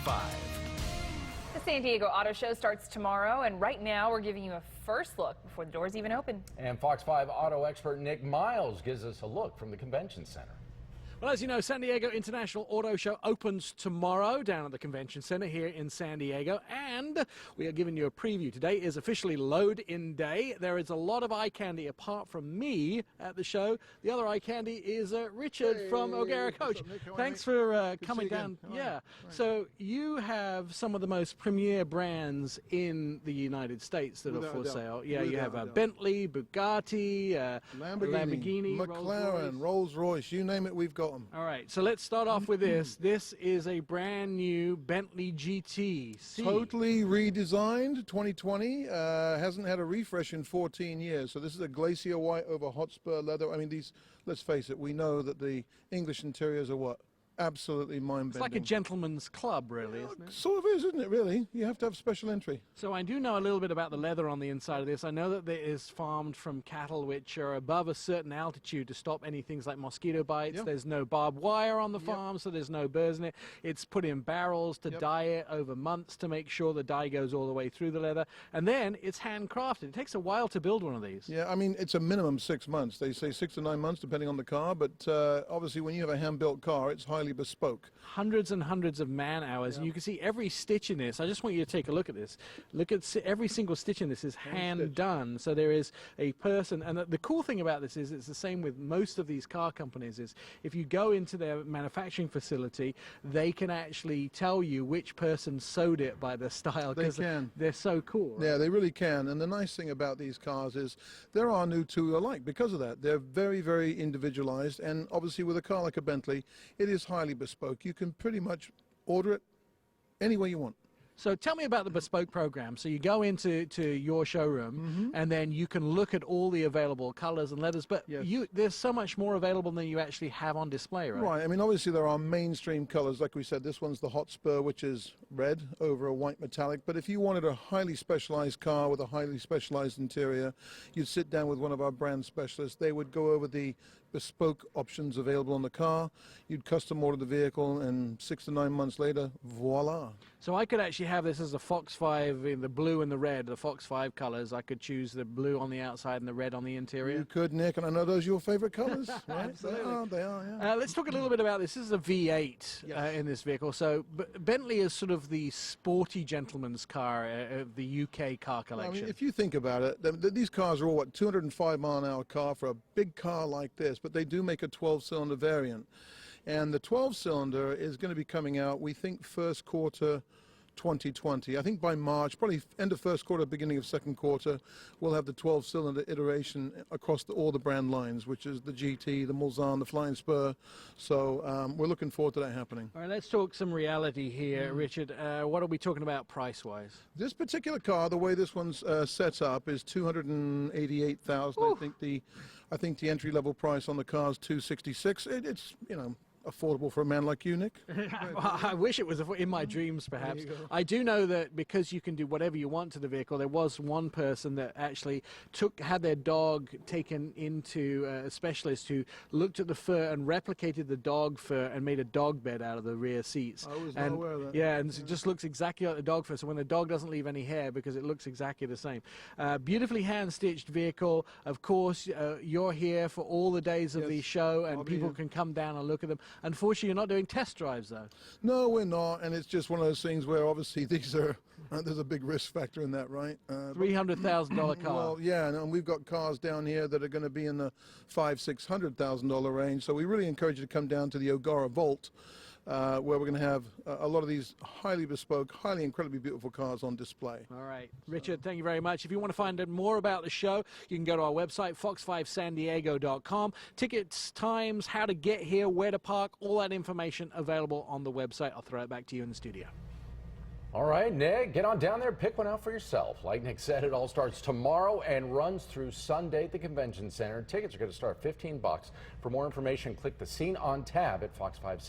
5. The San Diego Auto Show starts tomorrow, and right now we're giving you a first look before the doors even open. And Fox 5 auto expert Nick Miles gives us a look from the convention center. Well, as you know, San Diego International Auto Show opens tomorrow down at the Convention Center here in San Diego, and we are giving you a preview. Today is officially load-in day. There is a lot of eye candy apart from me at the show. The other eye candy is Richard from O'Gara Coach. Thanks for coming down. Yeah. Right. So you have some of the most premier brands in the United States that are for sale. Yeah, you have Bentley, Bugatti, Lamborghini, McLaren, Rolls-Royce, you name it, we've got. All right, so let's start off with this. This is a brand new Bentley GT. Totally redesigned, 2020. Hasn't had a refresh in 14 years. So this is a glacier white over Hotspur leather. I mean, these, let's face it, we know that the English interiors are what? Absolutely mind-bending. It's like a gentleman's club, really, isn't it? Sort of is, isn't it, really? You have to have special entry. So I do know a little bit about the leather on the inside of this. I know that it is farmed from cattle which are above a certain altitude to stop any things like mosquito bites. Yep. There's no barbed wire on the farm, so there's no burrs in it. It's put in barrels to dye it over months to make sure the dye goes all the way through the leather. And then it's handcrafted. It takes a while to build one of these. Yeah, I mean, it's a minimum 6 months. They say 6 to 9 months, depending on the car. But obviously, when you have a hand-built car, it's highly bespoke. Hundreds and hundreds of man hours, and you can see every stitch in this. I just want you to take a look at this. Look at every single stitch in this is hand done. So there is a person, and the cool thing about this is it's the same with most of these car companies. Is if you go into their manufacturing facility, they can actually tell you which person sewed it by the style. They can. They're so cool. Right? Yeah, they really can. And the nice thing about these cars is there are no two alike because of that. They're very, very individualized, and obviously with a car like a Bentley, it is highly bespoke. You can pretty much order it any way you want. So tell me about the bespoke program. So you go into your showroom, and then you can look at all the available colors and leathers, but there's so much more available than you actually have on display, right? Right. I mean, obviously there are mainstream colors. Like we said, this one's the Hotspur, which is red over a white metallic. But if you wanted a highly specialized car with a highly specialized interior, you'd sit down with one of our brand specialists. They would go over the bespoke options available on the car. You'd custom order the vehicle, and 6 to 9 months later, voila. So I could actually have this as a Fox 5 in the blue and the red, the Fox 5 colors. I could choose the blue on the outside and the red on the interior. You could, Nick, and I know those are your favorite colors. Right? Absolutely. They are, yeah. Let's talk a little bit about this. This is a V8 in this vehicle. So Bentley is sort of the sporty gentleman's car of the UK car collection. I mean, if you think about it, these cars are all, what, 205 mile an hour car for a big car like this, but they do make a 12-cylinder variant. And the 12-cylinder is going to be coming out, we think, first quarter 2020. I think by March, probably end of first quarter, beginning of second quarter, we'll have the 12-cylinder iteration across all the brand lines, which is the GT, the Mulsanne, the Flying Spur. So we're looking forward to that happening. All right, let's talk some reality here, Richard. What are we talking about price-wise? This particular car, the way this one's set up, is $288,000. I think the entry-level price on the car is $266,000. It's, you know, affordable for a man like you, Nick. Well, I wish it was in my dreams, perhaps. I do know that because you can do whatever you want to the vehicle, there was one person that actually had their dog taken into a specialist who looked at the fur and replicated the dog fur and made a dog bed out of the rear seats. I was not aware of that. Yeah, and it just looks exactly like the dog fur, so when the dog doesn't leave any hair because it looks exactly the same. Beautifully hand-stitched vehicle. Of course, you're here for all the days of the show, and people can come down and look at them. Unfortunately, you're not doing test drives, though. No, we're not, and it's just one of those things where obviously these are, there's a big risk factor in that, right? $300,000 car. Well, yeah, and we've got cars down here that are going to be in the $500,000–600,000 range, so we really encourage you to come down to the O'Gara Vault, where we're going to have a lot of these highly bespoke, highly incredibly beautiful cars on display. All right. Richard, thank you very much. If you want to find out more about the show, you can go to our website, fox5sandiego.com. Tickets, times, how to get here, where to park, all that information available on the website. I'll throw it back to you in the studio. All right, Nick, get on down there, pick one out for yourself. Like Nick said, it all starts tomorrow and runs through Sunday at the Convention Center. Tickets are going to start $15. For more information, click the Scene On tab at Fox 5 San